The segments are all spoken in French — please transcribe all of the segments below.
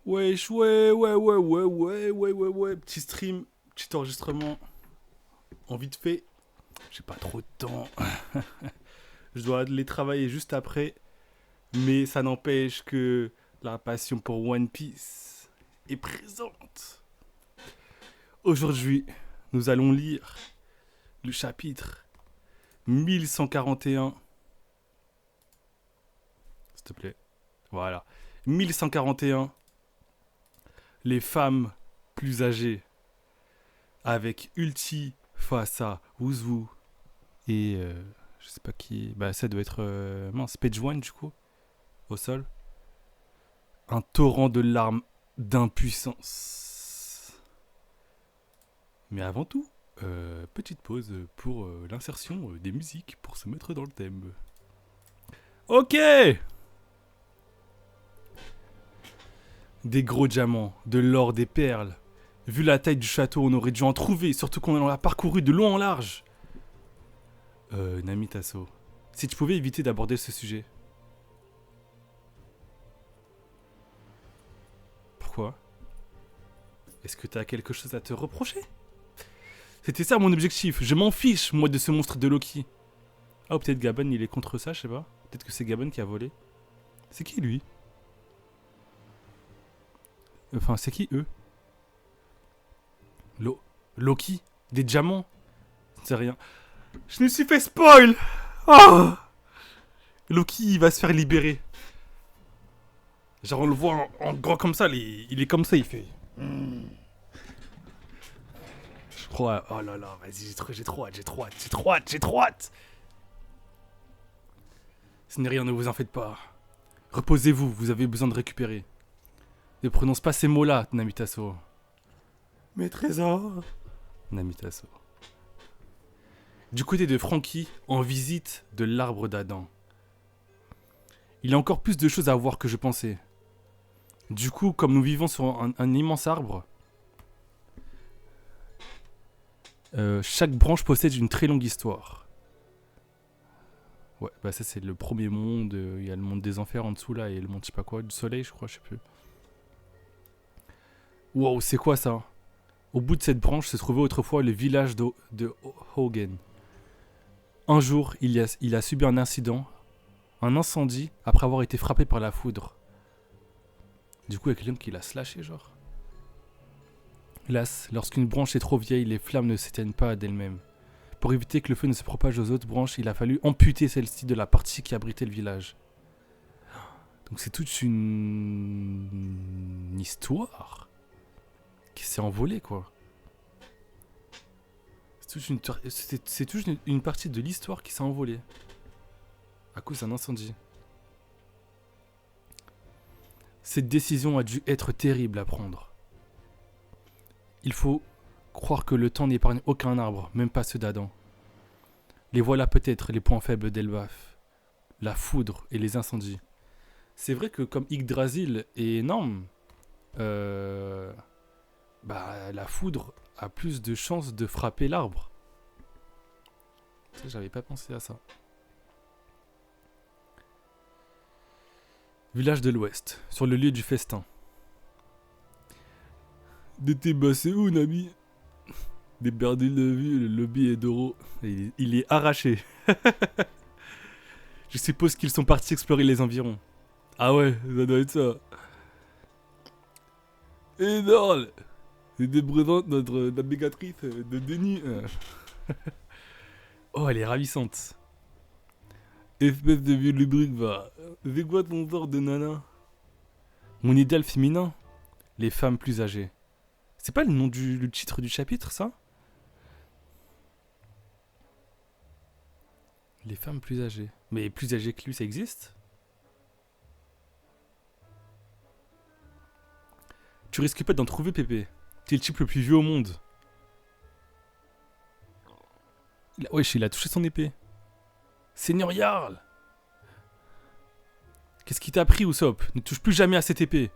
Wesh, ouais. Petit stream, petit enregistrement, en vite fait. J'ai pas trop de temps. Je dois aller travailler juste après. Mais ça n'empêche que la passion pour One Piece est présente. Aujourd'hui, nous allons lire le chapitre 1141. S'il te plaît. Voilà. 1141. Les femmes plus âgées. Avec Ulti face à Ouzou. Et je sais pas qui. Bah, ça doit être. Mince, Page One du coup. Au sol. Un torrent de larmes d'impuissance. Mais avant tout, petite pause pour l'insertion des musiques pour se mettre dans le thème. Ok. Des gros diamants, de l'or, des perles. Vu la taille du château, on aurait dû en trouver, surtout qu'on en a parcouru de long en large. Nami Tasso, si tu pouvais éviter d'aborder ce sujet. Pourquoi? Est-ce que t'as quelque chose à te reprocher? C'était ça mon objectif, je m'en fiche, moi, de ce monstre de Loki. Ah, ou peut-être Gabon, il est contre ça, je sais pas. Peut-être que c'est Gabon qui a volé. C'est qui, lui? Enfin, c'est qui, eux? Loki? Des diamants? C'est rien. Je me suis fait spoil! Oh! Loki, il va se faire libérer. Genre, on le voit en grand comme ça, il est comme ça, il fait... Je crois... Oh là là, vas-y, j'ai trop hâte. Ce n'est rien, ne vous en faites pas. Reposez-vous, vous avez besoin de récupérer. Ne prononce pas ces mots-là, Namitaso. Mes trésors. Namitaso. Du côté de Frankie, en visite de l'arbre d'Adam. Il y a encore plus de choses à voir que je pensais. Du coup, comme nous vivons sur un immense arbre, chaque branche possède une très longue histoire. Ouais, bah ça c'est le premier monde, il y a le monde des enfers en dessous là, et le monde je sais pas quoi, du soleil je crois, je sais plus. Wow, c'est quoi ça? Au bout de cette branche se trouvait autrefois le village de Hogan. Un jour, il a subi un incident, un incendie, après avoir été frappé par la foudre. Du coup, il y a quelqu'un qui l'a slashé, genre. Hélas, lorsqu'une branche est trop vieille, les flammes ne s'éteignent pas d'elles-mêmes. Pour éviter que le feu ne se propage aux autres branches, il a fallu amputer celle-ci de la partie qui abritait le village. Donc c'est toute une histoire qui s'est envolée, quoi. C'est toute une partie de l'histoire qui s'est envolée à cause d'un incendie. Cette décision a dû être terrible à prendre. Il faut croire que le temps n'épargne aucun arbre, même pas ceux d'Adam. Les voilà peut-être les points faibles d'Elbaf. La foudre et les incendies. C'est vrai que comme Yggdrasil est énorme, la foudre a plus de chances de frapper l'arbre. J'avais pas pensé à ça. Village de l'Ouest, sur le lieu du festin. D'été c'est où, Nami? Des perdules de vue, le lobby est d'Oro. Il est arraché. Je suppose qu'ils sont partis explorer les environs. Ah ouais, ça doit être ça. Énorme. C'était présente notre navigatrice de Denis. Oh, elle est ravissante. Espèce de vieux lubrique, va. C'est quoi ton sort de nana? Mon idéal féminin? Les femmes plus âgées. C'est pas le titre du chapitre, ça? Les femmes plus âgées. Mais plus âgées que lui, ça existe? Tu risques pas d'en trouver, Pépé. T'es le type le plus vieux au monde. Wesh, il a touché son épée. Seigneur Jarl! Qu'est-ce qui t'a pris, Usopp? Ne touche plus jamais à cette épée.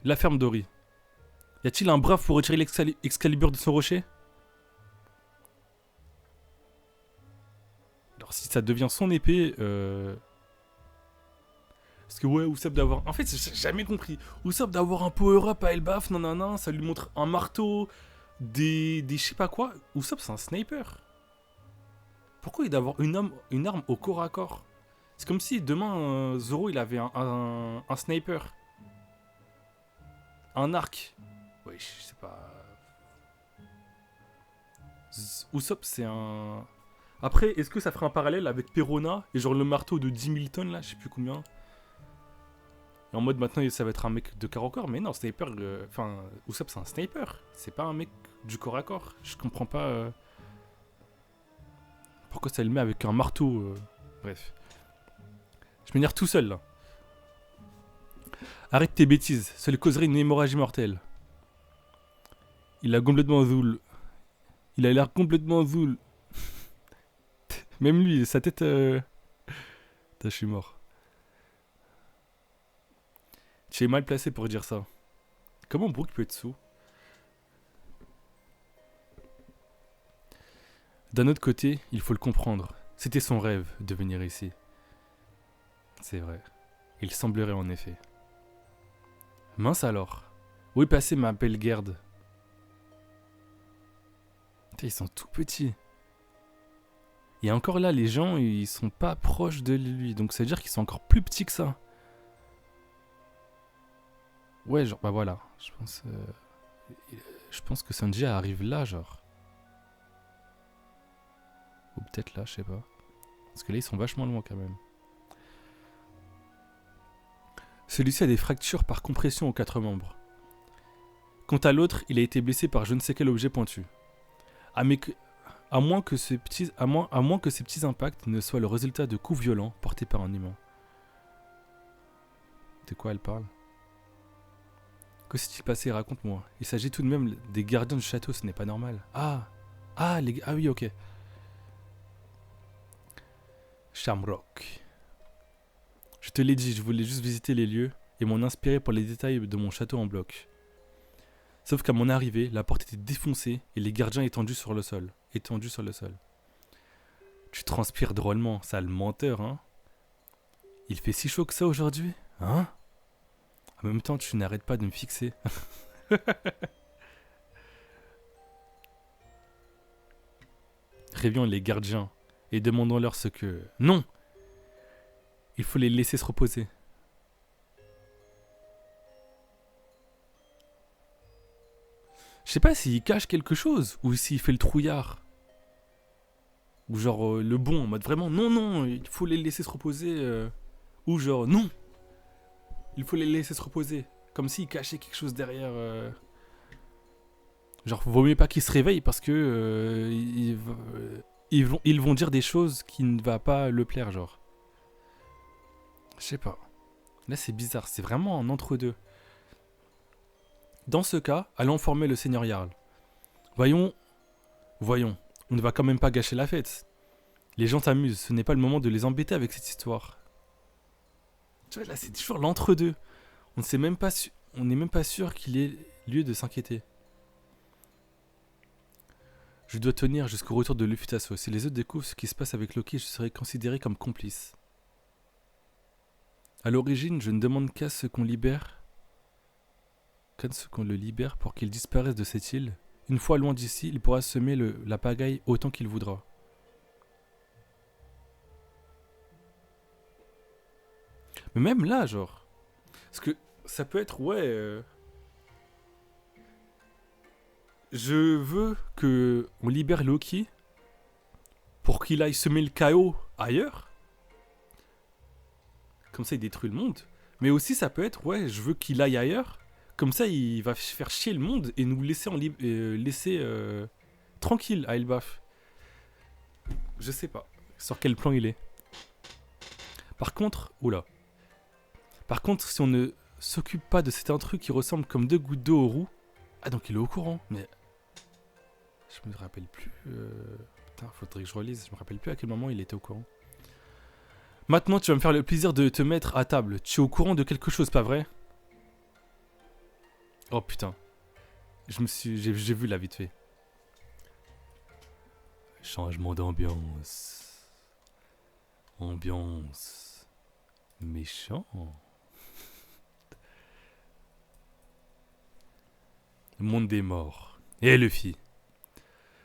La ferme, Dory. Y a-t-il un brave pour retirer l'Excalibur de son rocher? Alors si ça devient son épée, Parce que ouais, Usopp d'avoir... En fait, j'ai jamais compris. Usopp d'avoir un power-up à Elbaf, non, ça lui montre un marteau, des je sais pas quoi. Usopp, c'est un sniper. Pourquoi il doit avoir une arme au corps à corps? C'est comme si demain, Zoro, il avait un sniper. Un arc. Ouais, je sais pas... Usopp, c'est un... Après, est-ce que ça ferait un parallèle avec Perona et genre le marteau de 10 000 tonnes là, je sais plus combien. Et en mode maintenant ça va être un mec de corps à corps, mais non, sniper, enfin, Usopp c'est un sniper, c'est pas un mec du corps à corps. Je comprends pas pourquoi ça le met avec un marteau. Bref. Je m'énerve tout seul là. Arrête tes bêtises, ça lui causerait une hémorragie mortelle. Il a complètement zoul. Il a l'air complètement zoul. Même lui, sa tête... Putain, je suis mort. Tu es mal placé pour dire ça. Comment Brook peut être sous? D'un autre côté, il faut le comprendre. C'était son rêve de venir ici. C'est vrai. Il semblerait en effet. Mince alors. Où est passée ma belle Gerd? Putain, ils sont tout petits. Et encore là, les gens, ils sont pas proches de lui. Donc ça veut dire qu'ils sont encore plus petits que ça. Ouais, genre, bah voilà. Je pense que Sanji arrive là, genre. Ou peut-être là, je sais pas. Parce que là, ils sont vachement loin quand même. Celui-ci a des fractures par compression aux 4 membres. Quant à l'autre, il a été blessé par je ne sais quel objet pointu. À moins que ces petits impacts ne soient le résultat de coups violents portés par un humain. De quoi elle parle? Que s'est-il passé? Raconte-moi. Il s'agit tout de même des gardiens du château, ce n'est pas normal. Ah oui, ok. Shamrock. Je te l'ai dit, je voulais juste visiter les lieux et m'en inspirer pour les détails de mon château en bloc. Sauf qu'à mon arrivée, la porte était défoncée et les gardiens étendus sur le sol. Tu transpires drôlement, sale menteur, hein? Il fait si chaud que ça aujourd'hui? Hein? En même temps, tu n'arrêtes pas de me fixer. Réveillons les gardiens et demandons-leur ce que... Non! Il faut les laisser se reposer. Je sais pas s'il cache quelque chose ou s'il fait le trouillard. Ou genre le bon en mode vraiment non, il faut les laisser se reposer. Ou genre non, il faut les laisser se reposer. Comme s'il cachait quelque chose derrière. Genre vaut mieux pas qu'ils se réveillent parce que ils vont dire des choses qui ne va pas le plaire genre. Je sais pas. Là c'est bizarre, c'est vraiment un entre-deux. Dans ce cas, allons informer le seigneur Jarl. Voyons, on ne va quand même pas gâcher la fête. Les gens s'amusent, ce n'est pas le moment de les embêter avec cette histoire. Tu vois, là c'est toujours l'entre-deux. On n'est même pas sûr qu'il y ait lieu de s'inquiéter. Je dois tenir jusqu'au retour de Luffy Tasso. Si les autres découvrent ce qui se passe avec Loki, je serai considéré comme complice. À l'origine, je ne demande qu'à ce qu'on le libère pour qu'il disparaisse de cette île. Une fois loin d'ici, il pourra semer la pagaille autant qu'il voudra. Mais même là, genre... Parce que ça peut être, je veux que on libère Loki pour qu'il aille semer le chaos ailleurs. Comme ça, il détruit le monde. Mais aussi, ça peut être, je veux qu'il aille ailleurs. Comme ça, il va faire chier le monde et nous laisser tranquille à Elbaf. Je sais pas sur quel plan il est. Par contre, si on ne s'occupe pas de cet intrus qui ressemble comme 2 gouttes d'eau aux roues... Ah, donc il est au courant, mais... Je me rappelle plus... Putain, faudrait que je relise. Je me rappelle plus à quel moment il était au courant. Maintenant, tu vas me faire le plaisir de te mettre à table. Tu es au courant de quelque chose, pas vrai? Oh putain. J'ai vu la vite fait. Changement d'ambiance. Ambiance. Méchant. Le monde des morts. Eh Luffy,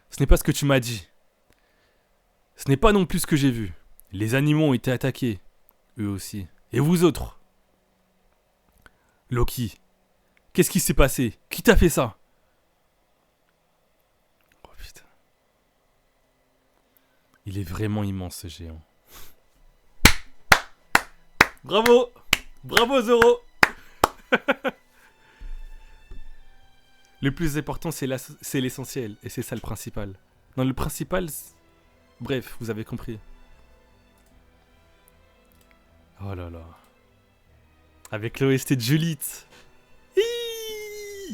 ce n'est pas ce que tu m'as dit. Ce n'est pas non plus ce que j'ai vu. Les animaux ont été attaqués. Eux aussi. Et vous autres? Loki, qu'est-ce qui s'est passé? Qui t'a fait ça? Oh putain. Il est vraiment immense ce géant. Bravo! Bravo Zoro! Le plus important c'est l'essentiel. Et c'est ça le principal. Non, le principal... Bref, vous avez compris. Oh là là. Avec l'OST de Julite.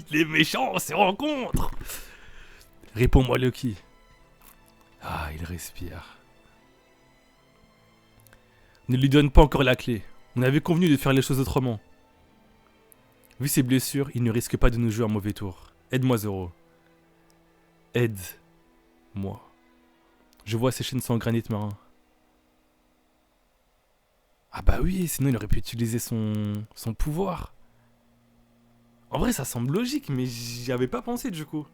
Les méchants se rencontrent. Réponds-moi Loki. Ah, il respire. Ne lui donne pas encore la clé. On avait convenu de faire les choses autrement. Vu ses blessures, il ne risque pas de nous jouer un mauvais tour. Aide-moi Zoro. Aide-moi. Je vois ses chaînes sont en granit marin. Ah bah oui, sinon il aurait pu utiliser son pouvoir. En vrai, ça semble logique, mais j'y avais pas pensé du coup.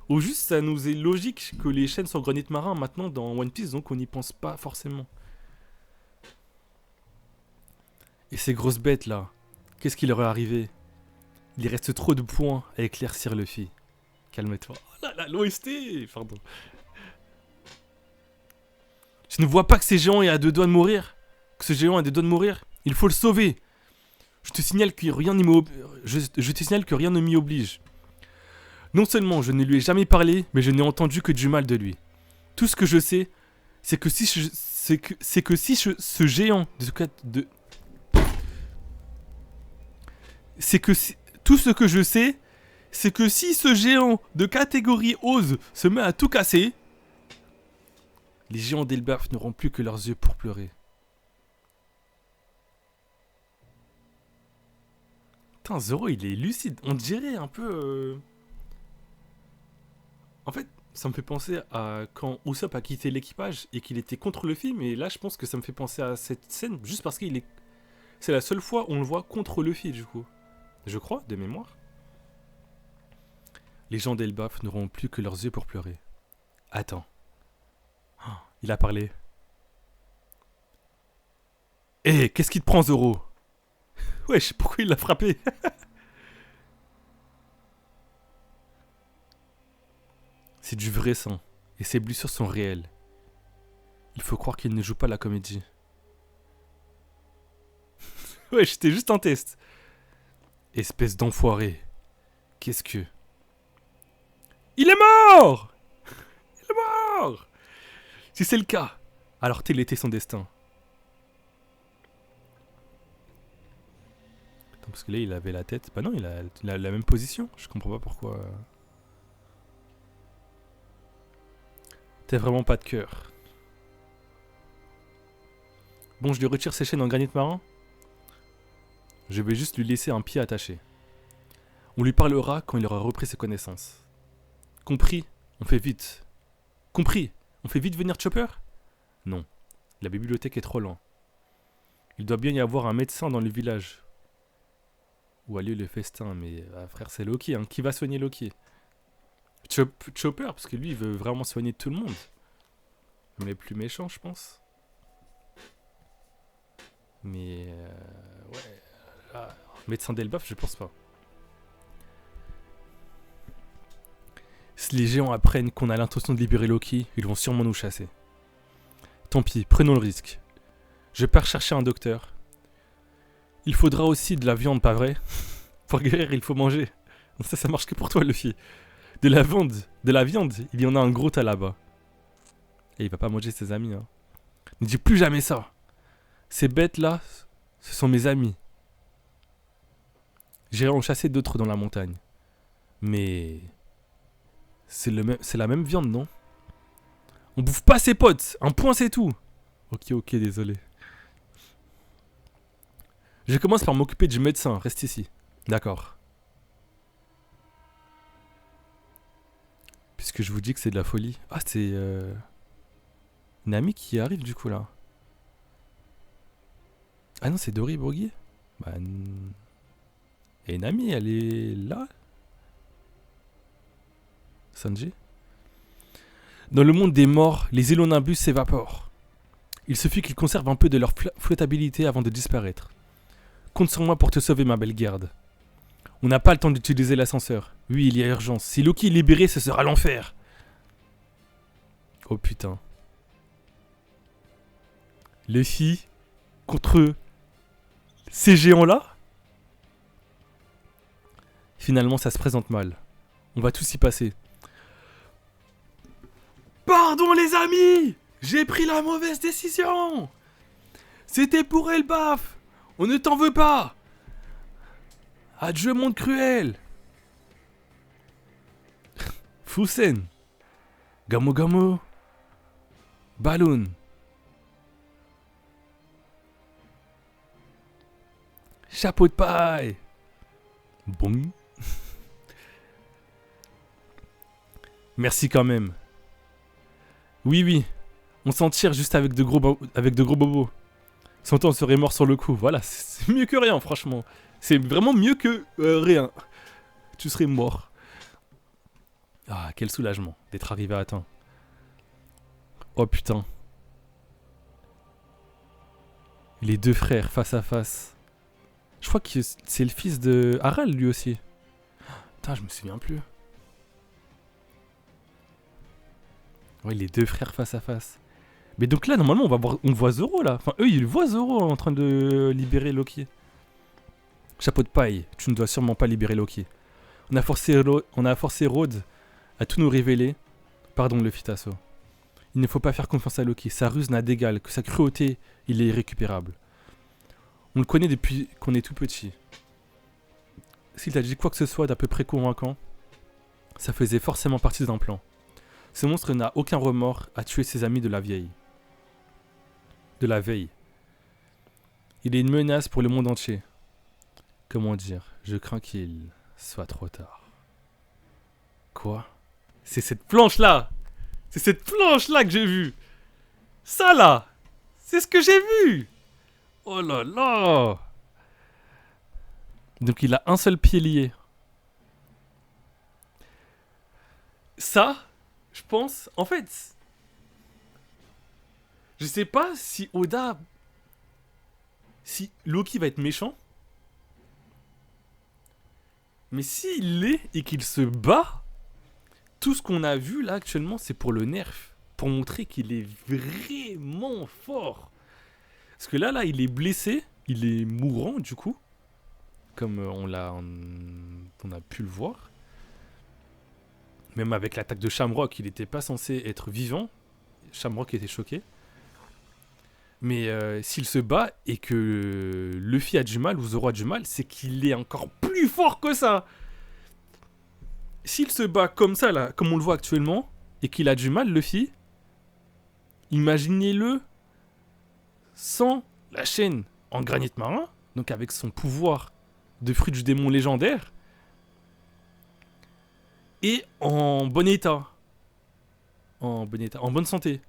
Ou juste, ça nous est logique que les chaînes sont en granit marin maintenant dans One Piece, donc on n'y pense pas forcément. Et ces grosses bêtes là, qu'est-ce qui leur est arrivé? Il reste trop de points à éclaircir Luffy. Calme-toi. Oh là là, l'OST. Pardon. Tu ne vois pas que ce géant est à 2 doigts de mourir? Que ce géant a 2 doigts de mourir? Il faut le sauver. Je te signale que rien ne m'y oblige. Non seulement je ne lui ai jamais parlé, mais je n'ai entendu que du mal de lui. Tout ce que je sais, c'est que si ce géant tout ce que je sais, c'est que si ce géant de catégorie ose se met à tout casser, les géants d'Elbaf n'auront plus que leurs yeux pour pleurer. Putain, Zoro, il est lucide. On dirait un peu... En fait, ça me fait penser à quand Usopp a quitté l'équipage et qu'il était contre le film. Et là, je pense que ça me fait penser à cette scène juste parce qu'il est... C'est la seule fois où on le voit contre Luffy, du coup. Je crois, de mémoire. Les gens d'Elbaf n'auront plus que leurs yeux pour pleurer. Attends. Oh, il a parlé. Hé, qu'est-ce qui te prend, Zoro? Wesh, pourquoi il l'a frappé? C'est du vrai sang. Et ses blessures sont réelles. Il faut croire qu'il ne joue pas la comédie. Ouais, j'étais juste en test. Espèce d'enfoiré. Qu'est-ce que... Il est mort! Il est mort! Si c'est le cas, alors tel était son destin. Attends, parce que là, il avait la tête... Bah non, il a la même position. Je comprends pas pourquoi... T'as vraiment pas de cœur. Bon, je lui retire ses chaînes en granit marin. Je vais juste lui laisser un pied attaché. On lui parlera quand il aura repris ses connaissances. Compris? On fait vite. Compris? On fait vite venir Chopper? Non. La bibliothèque est trop loin. Il doit bien y avoir un médecin dans le village. Où a lieu le festin, mais frère, c'est Loki, hein. Qui va soigner Loki? Chopper, parce que lui, il veut vraiment soigner tout le monde. Mais plus méchant, je pense. Mais... ouais... médecin d'Elbaf, je pense pas. Si les géants apprennent qu'on a l'intention de libérer Loki, ils vont sûrement nous chasser. Tant pis, prenons le risque. Je pars chercher un docteur. Il faudra aussi de la viande, pas vrai? Pour guérir, il faut manger. Ça marche que pour toi, Luffy. De la viande, il y en a un gros tas là-bas. Et il va pas manger ses amis, hein. Ne dis plus jamais ça. Ces bêtes-là, ce sont mes amis. J'irai en chasser d'autres dans la montagne. Mais... c'est la même viande, non? On bouffe pas ses potes. Un point, c'est tout. Ok, désolé. Je commence par m'occuper du médecin. Reste ici. D'accord. Puisque je vous dis que c'est de la folie. Ah, c'est... Nami qui arrive, du coup, là. Ah non, c'est Dori Bogi. Bah... Et Nami, elle est là. Sanji. Dans le monde des morts, les îlots Nimbus s'évaporent. Il suffit qu'ils conservent un peu de leur flottabilité avant de disparaître. Compte sur moi pour te sauver, ma belle garde. On n'a pas le temps d'utiliser l'ascenseur. Oui, il y a urgence. Si Loki est libéré, ce sera l'enfer. Oh putain. Luffy contre ces géants-là. Finalement, ça se présente mal. On va tous y passer. Pardon les amis, j'ai pris la mauvaise décision. C'était pour Elbaf. On ne t'en veut pas. Adieu monde cruel. Fusen. Gamo Gamo. Balloon. Chapeau de paille. Bon. Merci quand même. Oui, oui. On s'en tire juste avec de gros bobos. Son temps serait mort sur le coup. Voilà, c'est mieux que rien, franchement. C'est vraiment mieux que rien. Tu serais mort. Ah, quel soulagement d'être arrivé à temps. Oh putain. Les deux frères face à face. Je crois que c'est le fils de Harald lui aussi. Putain, je me souviens plus. Ouais, les deux frères face à face. Mais donc là, normalement, on voit Zoro là. Enfin, eux, ils voient Zoro en train de libérer Loki. Chapeau de paille, tu ne dois sûrement pas libérer Loki. On a forcé Rhodes à tout nous révéler. Pardon, Luffy Tasso. Il ne faut pas faire confiance à Loki. Sa ruse n'a d'égal que sa cruauté, il est irrécupérable. On le connaît depuis qu'on est tout petit. S'il t'a dit quoi que ce soit d'à peu près convaincant, ça faisait forcément partie d'un plan. Ce monstre n'a aucun remords à tuer ses amis de la veille. Il est une menace pour le monde entier. Comment dire? Je crains qu'il soit trop tard. Quoi? C'est cette planche-là! C'est cette planche-là que j'ai vue! Ça là! C'est ce que j'ai vu! Oh là là! Donc il a un seul pied lié. Ça, je pense... En fait... Je sais pas si Oda... Si Loki va être méchant. Mais s'il l'est et qu'il se bat, tout ce qu'on a vu là actuellement, c'est pour le nerf. Pour montrer qu'il est vraiment fort. Parce que là, il est blessé. Il est mourant du coup. Comme on a pu le voir. Même avec l'attaque de Shamrock, il n'était pas censé être vivant. Shamrock était choqué. Mais s'il se bat et que Luffy a du mal ou Zoro a du mal, c'est qu'il est encore plus fort que ça. S'il se bat comme ça, là, comme on le voit actuellement, et qu'il a du mal, Luffy, imaginez-le sans la chaîne en granit marin, donc avec son pouvoir de fruit du démon légendaire, et en bon état. En bonne santé.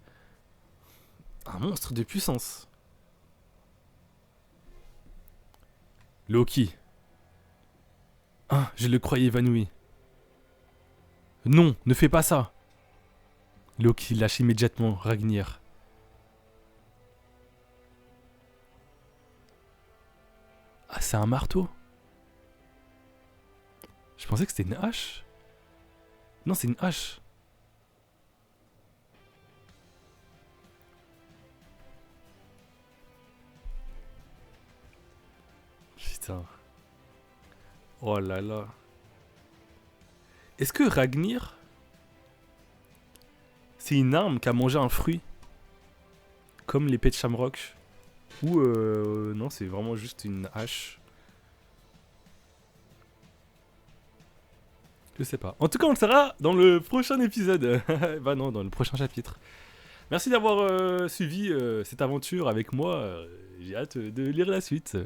Un monstre de puissance. Loki. Ah, je le croyais évanoui. Non, ne fais pas ça. Loki lâche immédiatement Ragnir. Ah, c'est un marteau. Je pensais que c'était une hache. Non, c'est une hache. Putain. Oh là là. Est-ce que Ragnir, c'est une arme qui a mangé un fruit comme l'épée de Shamrock? Ou non, c'est vraiment juste une hache? Je sais pas. En tout cas, on le saura dans le prochain épisode. Bah non, dans le prochain chapitre. Merci d'avoir suivi cette aventure avec moi. J'ai hâte de lire la suite.